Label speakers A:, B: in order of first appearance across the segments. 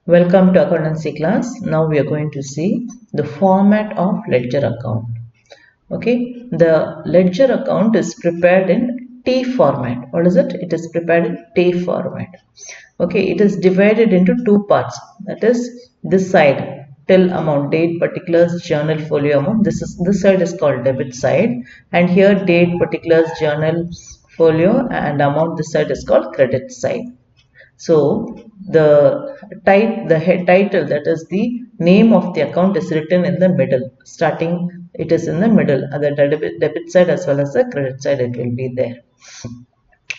A: Welcome to accountancy class. Now we are going to see the format of ledger account. Okay, the ledger account is prepared in T format. What is it? It is prepared in T format. Okay, it is divided into two parts. That is this side till amount, date, particulars, journal, folio amount. This side is called debit side, and here date, particulars, journal, folio, and amount. This side is called credit side. So the head title, that is the name of the account, is written in the middle. Starting, it is in the middle. The debit side as well as the credit side, it will be there.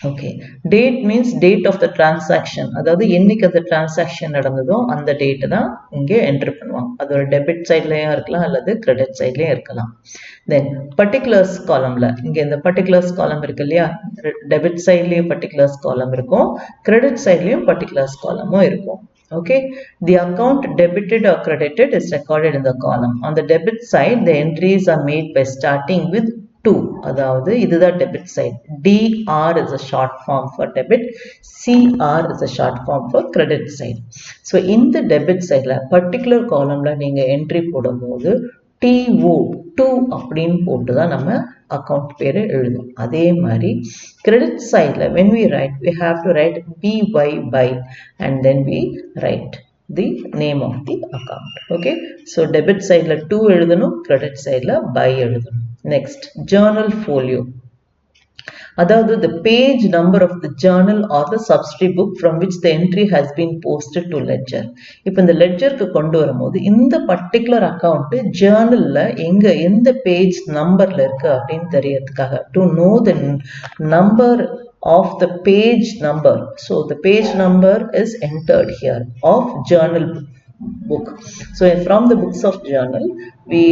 A: Okay, date means date of the transaction. அதாவது என்னைக்கு அந்த transaction நடந்ததோ அந்த date தான் இங்கே enter பண்ணுவாங்க. அது ஒரு டெபிட் சைட்லயும் இருக்கலாம் அல்லது கிரெடிட் சைட்லயும் இருக்கலாம். தென் பர்டிகுலர்ஸ் காலம்ல இங்க இந்த பர்டிகுலர்ஸ் காலம் இருக்கு இல்லையா, டெபிட் சைட்லயும் பர்டிகுலர்ஸ் காலம் இருக்கும், கிரெடிட் சைட்லயும் பர்டிகுலர்ஸ் காலமும் இருக்கும். Okay, the account debited or credited is recorded in the column. On the debit side, the entries are made by starting with 2. அதாவது இதுதான் debit side. DR is a short form for debit. CR is a short form for credit side. So in the debit side, particular column நீங்க entry போடும்போது TO 2 அப்படின்னு போட்டு தான் நம்ம account பேரு எழுதும். அதே மாதிரி credit side when we write, we have to write BY by and then we write the name of the account. Okay, so debit side 2 எழுதணும், credit side by எழுதணும். Next, journal folio. அதாவது the page number of the journal or the subsidiary book from which the entry has been posted to ledger. இப்போ இந்த லெட்ஜருக்கு கொண்டு வரும்போது இந்த particular account ஜேர்னல்ல எந்த page நம்பர்ல இருக்கு அப்படின்னு தெரியறதுக்காக, to know the number of the page number. So the page number is entered here of journal book. So from the books of journal we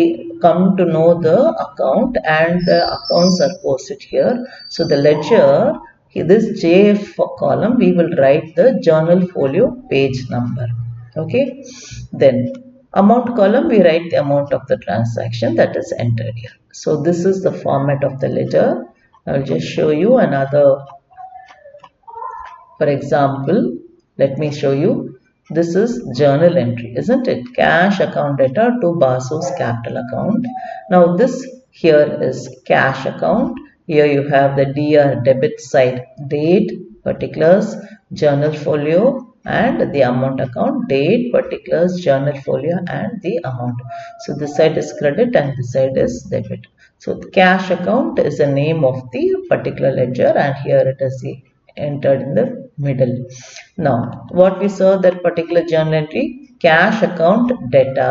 A: come to know the account and the accounts are posted here. So the ledger, this JF column, we will write the journal folio page number. Okay, then amount column, we write the amount of the transaction that is entered here. So this is the format of the ledger. I will just show you another. For example, let me show you. This is journal entry, isn't it? Cash account data to Basu's capital account. Now this here is cash account. Here you have the DR debit side, date, particulars, journal folio, and the amount account, date, particulars, journal folio, and the amount. So this side is credit and this side is debit. So the cash account is the name of the particular ledger, and here it is entered in the middle. Now what we saw, that particular journal entry, cash account data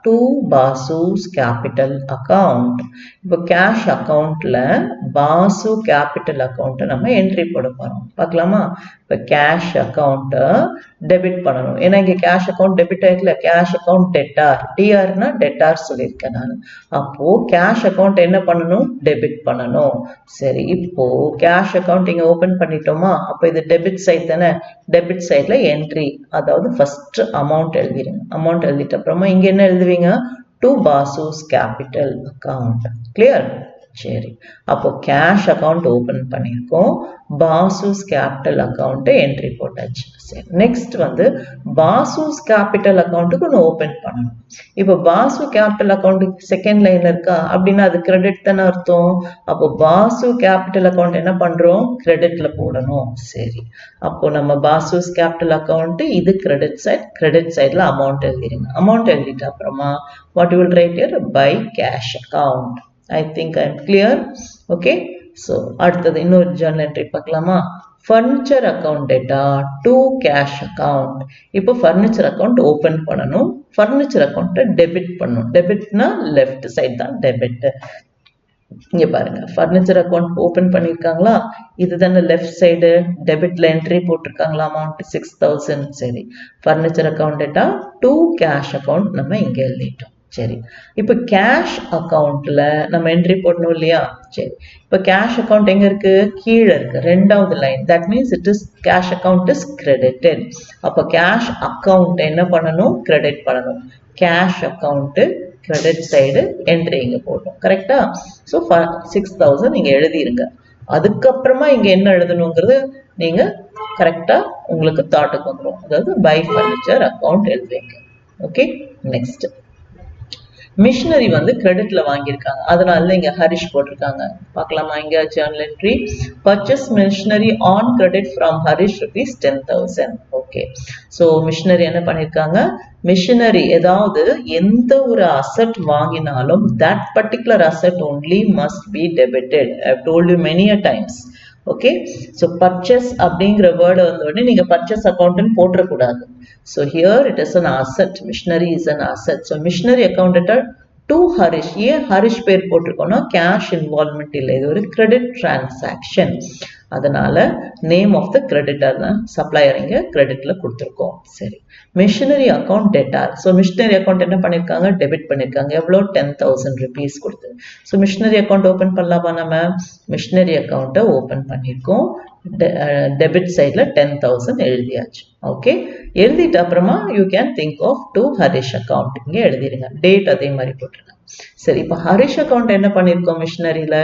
A: to Basu's capital account. இப்போ cash accountல Basu capital account நம்ம entry போட போறோம். பார்க்கலாமா? இப்போ cash account debit பண்ணணும். ஏன்னா இங்க cash account debit ஆயிக்கல, cash account debtor, DR னா debtor சொல்லியிருக்கேன் நான். அப்போ cash account என்ன பண்ணணும்? Debit பண்ணணும். சரி, இப்போ cash account இங்க ஓபன் பண்ணிட்டோமா? அப்போ இது debit side தானே, debit sideல entry, அதாவது first amount எழுதிருங்க. amount எழுதிட்ட அப்புறமா இங்க என்ன எழுதுவீங்க? To Basu's capital account. Clear? சரி, அப்போ cash account open பண்ணிருக்கோம், Basu's capital account entry போட்டாச்சு. சரி, next வந்து Basu's capital accountக்கு நான் open பண்ணணும். இப்போ Basu capital account second line இருக்கா, அப்படின்னா அது credit தானே அர்த்தம். அப்போ Basu capital account என்ன பண்றோம்? creditல போடணும். சரி, அப்போ நம்ம Basu's capital account இது credit sideல amount எழுதிருங்க. amount எழுதிட்ட அப்புறமா what you will write here? By cash account. I think I am clear. Okay, so அடுத்தது இன்னொரு journal entry பார்க்கலாமா? furniture account data to cash account. இப்போ furniture account open பண்ணணும், furniture account debit பண்ணணும். debitனா left side தான் debit. இங்க பாருங்க, furniture account open பண்ணிருக்காங்களா, இதுதானே left side, debitல entry போட்டிருக்காங்களா, amount 6000. சரி, furniture account data to cash account நம்ம இங்க எழுதிட்டோம். சரி, இப்போ கேஷ் அக்கவுண்ட்ல நம்ம என்ட்ரி போடணும் இல்லையா? சரி, இப்போ கேஷ் அக்கவுண்ட் எங்க இருக்கு? கீழே இருக்கு, ரெண்டாவது line. That means it is cash account is credited. அப்போ கேஷ் அக்கவுண்ட் என்ன பண்ணணும்? கிரெடிட் பண்ணணும். Cash account credit side entry இங்க போடணும். கரெக்டா? ஸோ 6000 நீங்க எழுதிருங்க. அதுக்கப்புறமா இங்க என்ன எழுதணுங்கிறது நீங்க கரெக்டா உங்களுக்கு தாட்டுக்கு வந்துடும். அதாவது பை ஃபர்னிச்சர் அக்கௌண்ட் எழுதுவீங்க. ஓகே, நெக்ஸ்ட் மிஷினரி வந்து கிரெடிட்ல வாங்கியிருக்காங்க, அதனால இங்க ஹரிஷ் போட்டிருக்காங்க. பார்க்கலாமா? இங்க journal entry purchase machinery on credit from Harish rupees 10,000. Okay, so machinery என்ன பண்ணியிருக்காங்க? மிஷினரி ஏதாவது எந்த ஒரு அசெட் வாங்கினாலும் that particular asset only must be debited. I have told you many a times. Okay, so purchase அப்படிங்கிற வேர்டு வந்த உடனே நீங்க பர்ச்சேஸ் அக்கௌண்ட் போட்டுறக்கூடாது. So here it is an asset. Machinery is an asset. So machinery accounted to Harish. ஏன் ஹரிஷ் பேர் போட்டிருக்கோம்னா cash involvement இல்லை, இது ஒரு கிரெடிட் டிரான்சாக்ஷன். அதனால name of the creditor supplier இங்க கிரெடிட்ல கொடுத்துருக்கோம். சரி, machinery account debtor. So machinery account என்ன பண்ணிருக்காங்க? டெபிட் பண்ணிருக்காங்க. எவ்வளோ? 10,000 rupees கொடுத்து. ஸோ மிஷினரி அக்கௌண்ட் ஓபன் பண்ணலாமா? நம்ம மிஷினரி அக்கௌண்ட்டை ஓபன் பண்ணியிருக்கோம். டெபிட் சைட்ல 10,000 எழுதியாச்சு. ஓகே, எழுதிட்டு அப்புறமா you can think of to Harish account இங்க எழுதிடுங்க. டேட் அதே மாதிரி போட்டுருங்க. சரி, இப்போ ஹரிஷ் அக்கௌண்ட் என்ன பண்ணிருக்கோம்? மிஷினரியில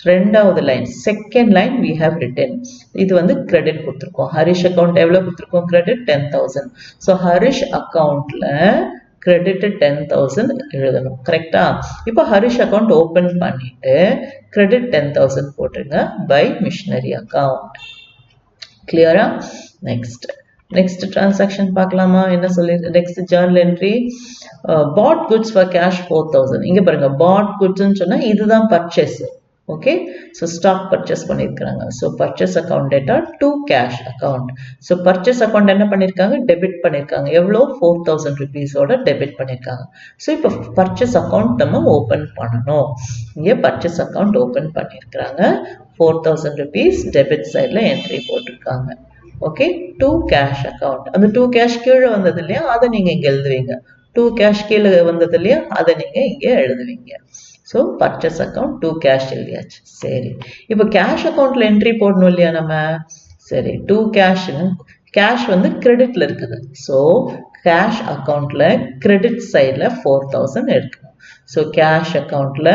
A: ரெண்டாவது line second line we have written. இது வந்து கிரெடிட் கொடுத்துருக்கோம். ஹரிஷ் அக்கௌண்ட் எவ்வளவு கொடுத்துருக்கோம்? கிரெடிட் 10,000. ஸோ ஹரிஷ் அக்கௌண்ட்ல கிரெடிட் 10,000 எழுதணும். கரெக்டா? இப்போ ஹரிஷ் அக்கௌண்ட் ஓபன் பண்ணிட்டு கிரெடிட் 10,000 போட்டுருங்க பை மிஷினரி அக்கௌண்ட். கிளியரா? நெக்ஸ்ட் டிரான்சாக்ஷன் பார்க்கலாமா? என்ன சொல்லி next journal entry bought goods for cash 4,000. இங்க பாருங்க, பாட் குட்ஸ்ன்னு சொன்னா இதுதான் purchase. Okay, so stock purchase பண்ணியிருக்காங்க. So purchase account debtor to cash account. So purchase account என்ன பண்ணியிருக்காங்க? டெபிட் பண்ணியிருக்காங்க. எவ்வளோ? 4,000 rupees-ஓட டெபிட் பண்ணியிருக்காங்க. ஸோ இப்போ பர்ச்சேஸ் அக்கௌண்ட் நம்ம ஓப்பன் பண்ணணும். இங்கே பர்ச்சேஸ் அக்கௌண்ட் ஓப்பன் பண்ணியிருக்கிறாங்க. 4,000 rupees டெபிட் சைடில் என்ட்ரி போட்டிருக்காங்க. Okay, to cash account. அந்த டு கேஷ் கீழே வந்தது இல்லையா, அதை நீங்க இங்க எழுதுவீங்க. டு கேஷ் கீழே வந்தது இல்லையா, அதை நீங்க இங்க எழுதுவீங்க. So purchase account to cash எழுதியாச்சு. சரி, இப்போ கேஷ் அக்கௌண்ட்ல என்ட்ரி போடணும் இல்லையா நம்ம? சரி, டு கேஷ், கேஷ் வந்து கிரெடிட்ல இருக்குது. ஸோ கேஷ் அக்கௌண்ட்ல கிரெடிட் சைட்ல 4,000 எடுக்கணும். ஸோ கேஷ் அக்கௌண்ட்ல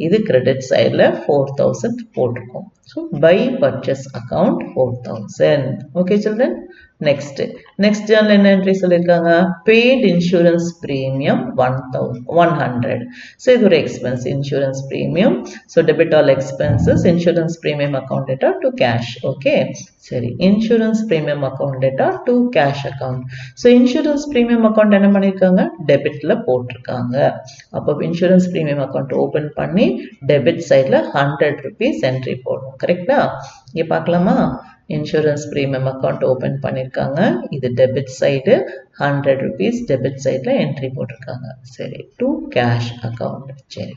A: இது கிரெடிட் சைட்ல 4,000 போட்டிருக்கோம். So by purchase account 4,000. Okay children, next journal என்ன என்ட்ரி சொல்லியிருக்காங்க? Paid insurance premium 100. ஸோ இது ஒரு expense, insurance premium. So debit all expenses, insurance premium account debtor to cash. Okay, சரி, insurance premium account debtor to cash account. So insurance premium account என்ன பண்ணியிருக்காங்க? டெபிட்ல போட்டிருக்காங்க. அப்போ இன்சூரன்ஸ் பிரீமியம் அக்கௌண்ட் ஓபன் பண்ணி debit சைட்ல 100 rupees என்ட்ரி போடணும். கரெக்டா? இங்க பார்க்கலாமா? இன்சூரன்ஸ் பிரீமியம் அக்கௌண்ட் ஓபன் பண்ணிருக்காங்க. இது டெபிட் சைடு 100 rupees டெபிட் சைட்ல என்ட்ரி போட்டிருக்காங்க. சரி, டு கேஷ் அக்கௌண்ட். சரி,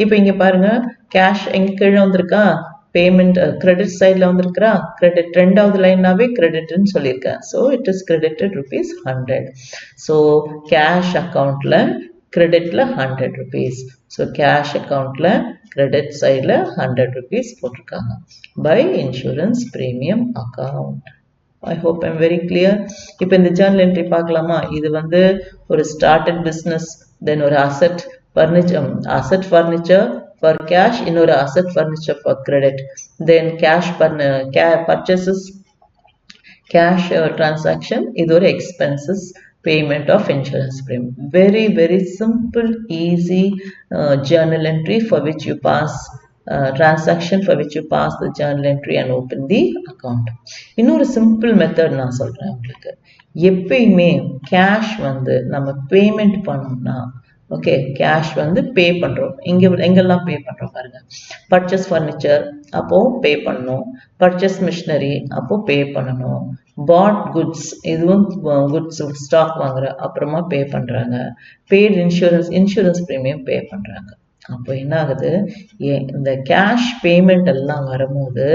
A: இப்போ இங்க பாருங்க, கேஷ் எங்க கீழே வந்திருக்கா? பேமெண்ட் கிரெடிட் சைட்ல வந்திருக்கிறா? கிரெடிட் ரெண்டாவது லைனாவே கிரெடிட்னு சொல்லியிருக்கேன். So it is credited ₹100. So cash அக்கௌண்ட்ல கிரெடிட்ல 100 rupees. ஸோ கேஷ் அக்கௌண்ட்ல கிரெடிட் சைட்ல 100 rupees போட்டிருக்காங்க by insurance premium account. I hope I'm very clear. இப்போ இந்த ஜர்னல் என்ட்ரி பார்க்கலாமா? இது வந்து ஒரு ஸ்டார்டட் பிஸ்னஸ், தென் ஒரு அசெட் ஃபர்னிச்சர் ஃபார் கேஷ், இன்னொரு asset furniture for credit, then cash purchases, cash transaction, இது ஒரு expenses, payment of insurance premium. Very simple, easy journal entry for which you pass transaction for which you pass the journal entry and open the account. இன்னொரு simple method நான் சொல்றேன் உங்களுக்கு. எப்பயுமே cash வந்து நம்ம payment பண்ணோம்னா, ஓகே, கேஷ் வந்து பே பண்றோம். எங்கெல்லாம் பே பண்றோம் பாருங்க. பர்ச்சேஸ் ஃபர்னிச்சர் அப்போ பே பண்ணணும், பர்ச்சேஸ் மிஷினரி அப்போ பே பண்ணணும், பாட் குட்ஸ் இதுவும் குட்ஸ் ஸ்டாக் வாங்குற அப்புறமா பே பண்றாங்க, பேட் இன்சூரன்ஸ் பிரீமியம் பே பண்றாங்க. அப்போ என்ன ஆகுது? இந்த கேஷ் பேமெண்ட் எல்லாம் வரும்போது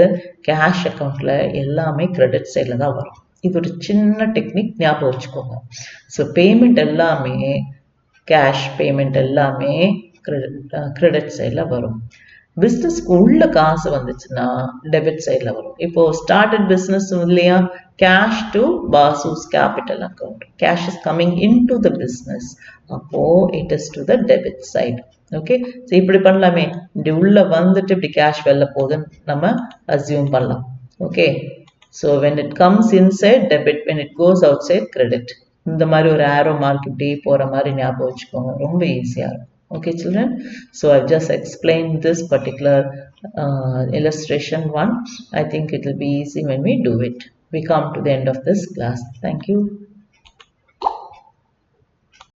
A: கேஷ் அக்கௌண்ட்ல எல்லாமே கிரெடிட் சைட்ல தான் வரும். இது ஒரு சின்ன டெக்னிக், ஞாபகம் வச்சுக்கோங்க. ஸோ பேமெண்ட் எல்லாமே, கேஷ் பேமெண்ட் எல்லாமே கிரெடிட் சைட்ல வரும். பிஸ்னஸ்க்கு உள்ள காசு வந்துச்சுன்னா டெபிட் சைட்ல வரும். இப்போ ஸ்டார்டட் பிஸ்னஸ் இல்லையா, கேஷ் டு பாசுஸ் capital account, cash is coming in to the business, அப்போ it is to the debit side. Okay, so இப்படி பண்ணலாமே, இப்படி உள்ள வந்துட்டு இப்படி கேஷ் வெளில போகுதுன்னு நம்ம அசியூம் பண்ணலாம். Okay, So when it comes inside debit, when it goes outside credit. இந்த மாதிரி ஒரு arrow mark இப்படி போற மாதிரி ஞாபகம் வச்சுக்கோங்க, ரொம்ப ஈஸியா இருக்கும். Okay children, so I've just explained this particular illustration one. I think it will be easy when we do it. We come to the end of this class. Thank you.